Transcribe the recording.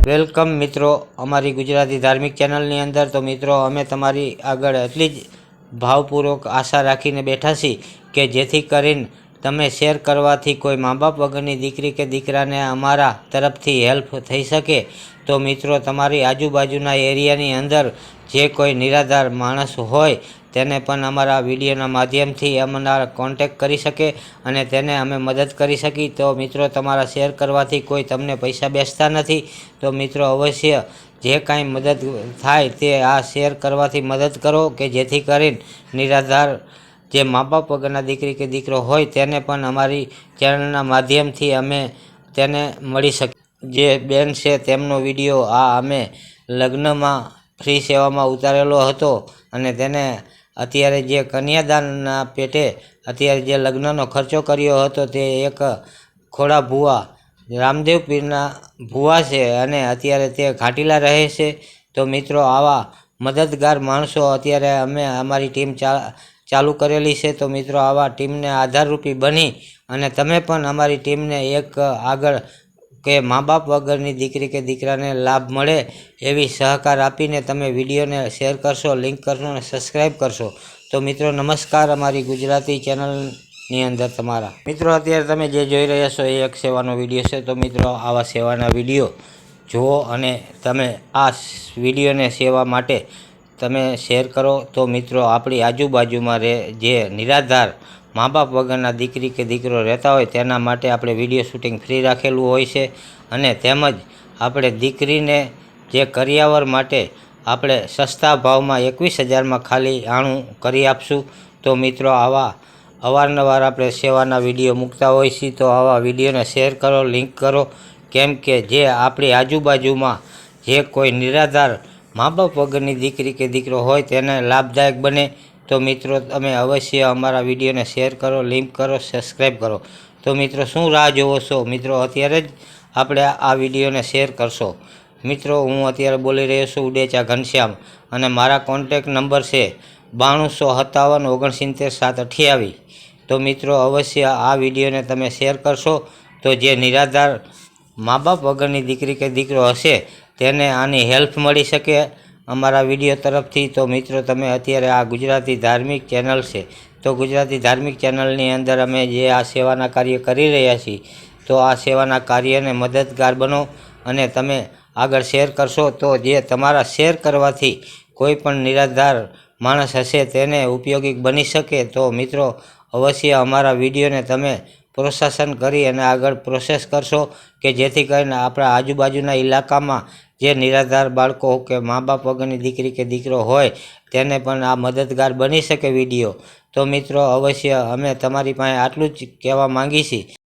Welcome મિત્રો અમારી ગુજરાતી ધાર્મિક ચેનલની અંદર। તો મિત્રો અમે તમારી આગળ એટલી જ ભાવપૂર્વક આશા રાખીને બેઠા છીએ કે જેથી કરીને તમે શેર કરવાથી કોઈ મા બાપ વગરની દીકરી કે દીકરાને અમારા તરફથી હેલ્પ થઈ શકે। તો મિત્રો તમારી આજુબાજુના એરિયાની અંદર જે કોઈ નિરાધાર માણસ હોય તેને પણ અમારા વિડીયોના માધ્યમથી અમારા કોન્ટેક્ટ કરી શકે અને તેને અમે મદદ કરી શકી। તો મિત્રો તમારા શેર કરવાથી કોઈ તમને પૈસા બેસતા નથી। તો મિત્રો અવશ્ય જે કાંઈ મદદ થાય તે આ શેર કરવાથી મદદ કરો કે જેથી કરીને નિરાધાર જે મા બાપ વગરના દીકરી કે દીકરો હોય તેને પણ અમારી ચેનલના માધ્યમથી અમે તેને મળી શકીએ। જે બેન છે તેમનો વિડીયો આ અમે લગ્નમાં ફ્રી સેવામાં ઉતારેલો હતો અને તેને અત્યારે જે કન્યાદાનના પેટે અત્યારે જે લગ્નનો ખર્ચો કર્યો હતો તે એક ખોડા ભુવા રામદેવ પીરના ભુવા છે અને અત્યારે તે ઘાટીલા રહે છે। તો મિત્રો આવા મદદગાર માણસો અત્યારે અમે અમારી ટીમ ચાલુ કરેલી છે। તો મિત્રો આવા ટીમને આધારરૂપી બની અને તમે પણ અમારી ટીમને એક આગળ કે મા બાપ વગરની દીકરી કે દીકરાને લાભ મળે એવી સહકાર આપીને તમે વિડીયોને શેર કરશો, લિંક કરશો અને સબસ્ક્રાઈબ કરશો। તો મિત્રો નમસ્કાર અમારી ગુજરાતી ચેનલની અંદર તમારા મિત્રો અત્યારે તમે જે જોઈ રહ્યા છો એ એક સેવાનો વિડીયો છે। તો મિત્રો આવા સેવાના વિડીયો જુઓ અને તમે આ વિડીયોને સેવા માટે તમે શેર કરો। તો મિત્રો આપણી આજુબાજુમાં જે નિરાધાર મા બાપ વગરના દીકરી કે દીકરો રહેતા હોય તેના માટે આપણે વિડીયો શૂટિંગ ફ્રી રાખેલું હોય છે અને તેમજ આપણે દીકરીને જે કરિયાવર માટે આપણે સસ્તા ભાવમાં 21,000માં ખાલી આણું કરી આપશું। તો મિત્રો આવા અવારનવાર આપણે સેવાના વિડીયો મૂકતા હોય છીએ। તો આવા વિડીયોને શેર કરો, લિંક કરો, કેમ કે જે આપણી આજુબાજુમાં જે કોઈ નિરાધાર મા બાપ વગરની દીકરી કે દીકરો હોય તેને લાભદાયક બને। તો મિત્રો તમે અવશ્ય અમારા વિડીયોને શેર કરો, લિંક કરો, સબસ્ક્રાઈબ કરો। તો મિત્રો શું રાહ જોવો છો? મિત્રો અત્યારે જ આપણે આ વિડીયોને શેર કરશો। મિત્રો હું અત્યારે બોલી રહ્યો છું ઉડેચા ઘનશ્યામ અને મારા કોન્ટેક્ટ નંબર છે 9257599728। તો મિત્રો અવશ્ય આ વિડીયોને તમે શેર કરશો તો જે નિરાધાર મા બાપ વગરની દીકરી કે દીકરો હશે તેને આની હેલ્પ મળી શકે અમારા વિડીયો તરફથી। તો મિત્રો તમે અત્યારે આ ગુજરાતી ધાર્મિક ચેનલ છે તો ગુજરાતી ધાર્મિક ચેનલની અંદર અમે જે આ સેવાના કાર્ય કરી રહ્યા છીએ તો આ સેવાના કાર્યને મદદગાર બનો અને તમે આગળ શેર કરશો તો જે તમારા શેર કરવાથી કોઈ પણ નિરાધાર માણસ હશે તેને ઉપયોગી બની શકે। તો મિત્રો અવશ્ય અમારા વિડીયોને તમે પ્રોત્સાહન કરી અને આગળ પ્રોસેસ કરશો કે જેથી કરીને આપણા આજુબાજુના ઇલાકામાં જે નિરાધાર બાળકો કે મા બાપ વગરની દીકરી કે દીકરો હોય તેને પણ આ મદદગાર બની શકે વિડીયો। તો મિત્રો અવશ્ય અમે તમારી પાસે આટલું જ કહેવા માંગી છીએ।